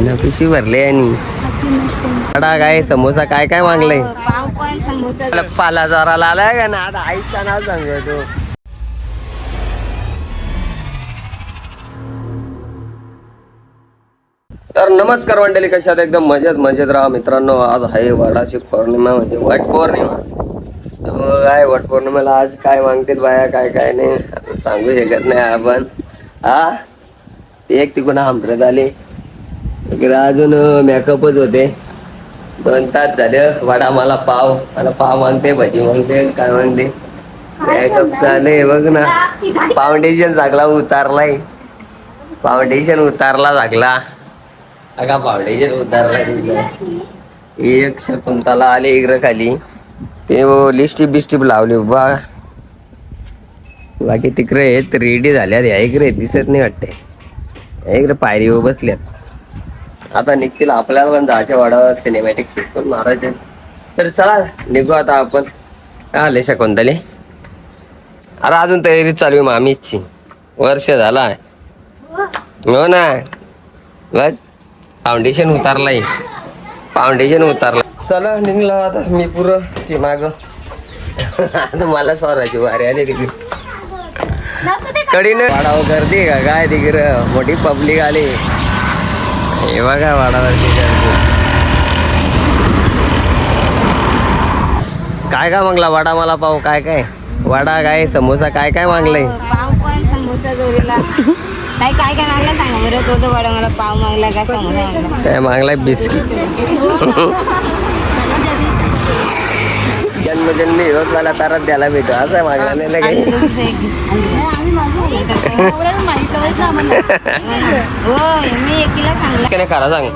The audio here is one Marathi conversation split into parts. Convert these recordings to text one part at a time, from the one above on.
ना पिशवी भरले आणि वडा काय समोसा काय काय मागलंय. पाला जोराला आलाय का ना आता आईचं नाव सांगतो. तर नमस्कार मंडळी, कशात एकदम मजेत राहा मित्रांनो. आज आहे वडाची पौर्णिमा म्हणजे वट पौर्णिमा. काय वट पौर्णिमेला आज काय मागतील बाया काय काय नाही सांगू शकत नाही आपण. हा एक तिकडून आमरत आले इकडे अजून मेकअपच होते. 2 तास झाले. वडा मला पाव मागते, भजी मागते, काय मागते. मेकअप चाले बघ ना. फाउंडेशन सगळा उतारलाय. लागला अगा फाउंडेशन उतारला. एक शकुंतला आले इकडे खाली. ते लिस्टिप बिस्टिप लावली बा. बाकी तिकडे रेडी झाल्यात. या इकडे दिसत नाही वाटते. इकडे पायरीवर बसल्यात. आता निघतील. आपल्याला पण जायच्या वाडावर सिनेमॅटिक शूट पण मारायचे. तर चला निघू आता आपण. काय आले शकुंतले? अरे अजून तयारी चालू आहे मामीची. वर्ष झाला हो ना. बघ फाउंडेशन उतारला. चला निघलो आता. मी पुरं ते माग आता मला स्वराची वारी आली तिकडे. कडीनं वाडावर गर्दी का काय तिकडे मोठी पब्लिक आली. हे बघा वाडावरती गर्दी. काय काय मागला वडा मला पाव काय काय वडा काय समोसा काय काय मागलंय. पाव पण समोसा जोडीला काय काय काय मागला सांगा बरं. तो वडा मला पाव मागला का समोसा मागला काय मागलाय बिस्किट. जन्मजन्मी हिरोच मला तारात द्यायला भेटो असं मागला नाही काही. हो मी एकीला सांगला. खरा सांग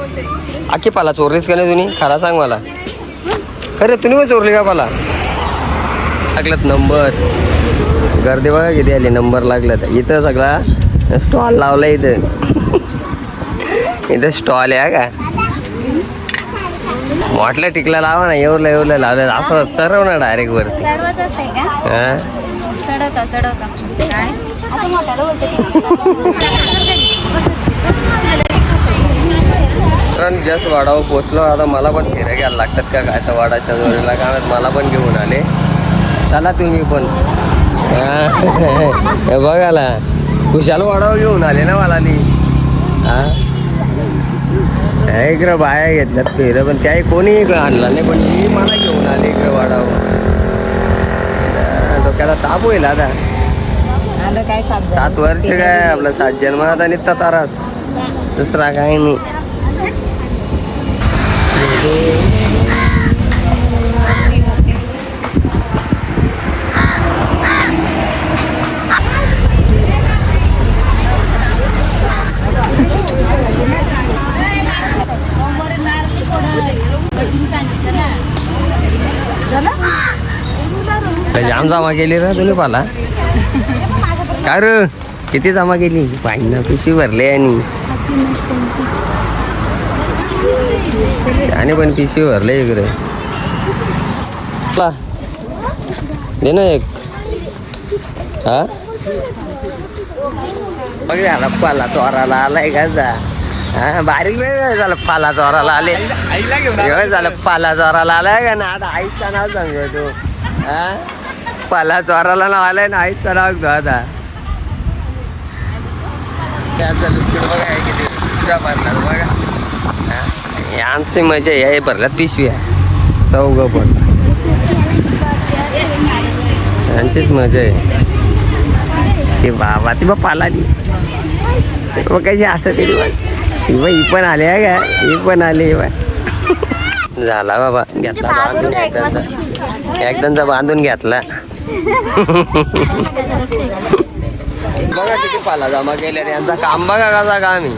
आखी पाला चोरलीस का नाही तुम्ही? खरा सांग मला. खरे तुम्ही पण चोरली का पाला? लागलं नंबर. गर्दी बघा किती आली. नंबर लागलं. इथं सगळा स्टॉल लावला. इथं स्टॉल आहे का म्हटलं टिकला लावा ना. एवढं लावलं असं सरव ना डायरेक्ट वरती. जस्ट वाडावर पोचलो. आता मला पण फेऱ्या घ्यायला लागतात का काय तर वाडाच्या जोडीला काय मला पण घेऊन आले. चला तुम्ही पण. हे बघाला खुशाल वाडावर घेऊन आले ना मला नी. इकडं बाया घेतल्यात फेरं पण त्याही कोणी आणला नाही. पण ही मला घेऊन आले इकडं वाडावर. डोक्याला ताप होईल आता. 7 वर्ष काय आपला 7 जन्मात आणि तारास दुसरा काय नाही. जाम जमा केली रे तुम्ही पाला. काय रे किती जमा केली? पाहिजे पिशवी भरले आणि पण पिशवी भरले इकडे. दे ना एक. हा बघ झाला पाला चोराला आलाय का जा. हा बारीक वेळ झालं पाला चोराला आले. झालं पाला चोराला आलाय का ना आता आईचं नाव सांगतो. हा पाला चोराला नाव आलाय ना आईचं नाव घेतो आता. बघा किती पिशव्या भरला बघा. यांची मजा आहे. भरल्यात पिशव्या चौघ पण. यांचीच मजा आहे. ते बाबा ती बा पाला ती मग कशी असं तरी बा ही पण आले का. ही पण आली बा. झाला बाबा घेतला बांधून एकदाचा बांधून घेतला. बघा किती पाला जमा केल्या. यांचा काम बघा कसा काम आहे.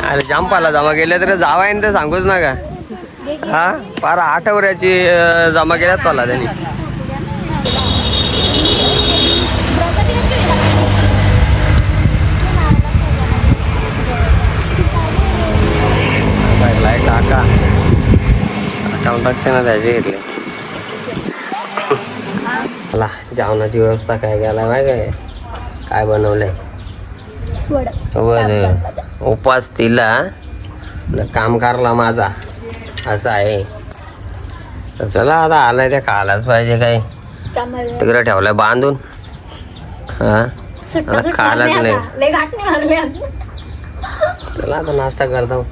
अरे जाम पाला जमा केल्या तरी जावाय तर सांगूच नका. हा फार आठवड्याची जमा केल्यात पाला त्यांनी. टाका दक्षिणा द्यायची घेतली. मला जेवणाची व्यवस्था काय केला माहिती काय बनवलंय. उपास तिला न काम करला माझा असं आहे. तर चला आता आलाय ते खायलाच पाहिजे. काय तिकडे ठेवलंय बांधून. हा आता खायलाच नाही. चला आता नाश्ता करतो.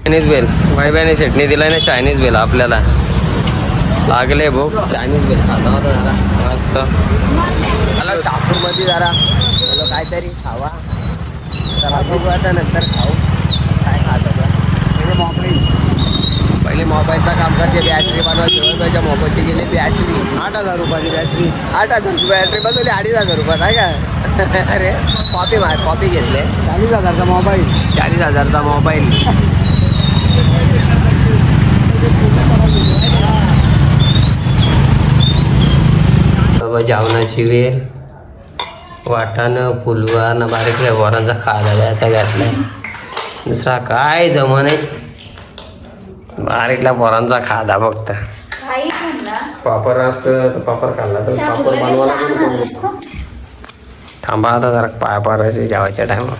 चायनीज बेल वाईबाईने चटणी दिलाय ना. चायनीज बेल आपल्याला लागले भूक. चायनीज बेल खाता होता जरा मस्त. मला मध्ये जरा बोलो काहीतरी खावा. तर बघू आता नंतर खाऊ काय खात होता. पहिले मोबाईलचा काम करते. बॅटरी बनवायच्या मोबाईलची गेली बॅटरी 8,000 रुपयाची बॅटरी. 8,000 बॅटरी बनवली 2,500 रुपयात आहे का. अरे कॉपी घेतले 40,000चा मोबाईल. 40,000चा मोबाईल. जेवणाची वेळ. वाटाणं फुलवा ना बारीक वरांचा खायला द्यायचा घातलाय. दुसरा काय जमन आहे. बारीकला पोरांचा खादा फक्त. पापड असतं तर पापड खाल्ला तर पापड बनवायला नको. थांबा आता जरा पाय पाडायचे जेवायच्या टायमा.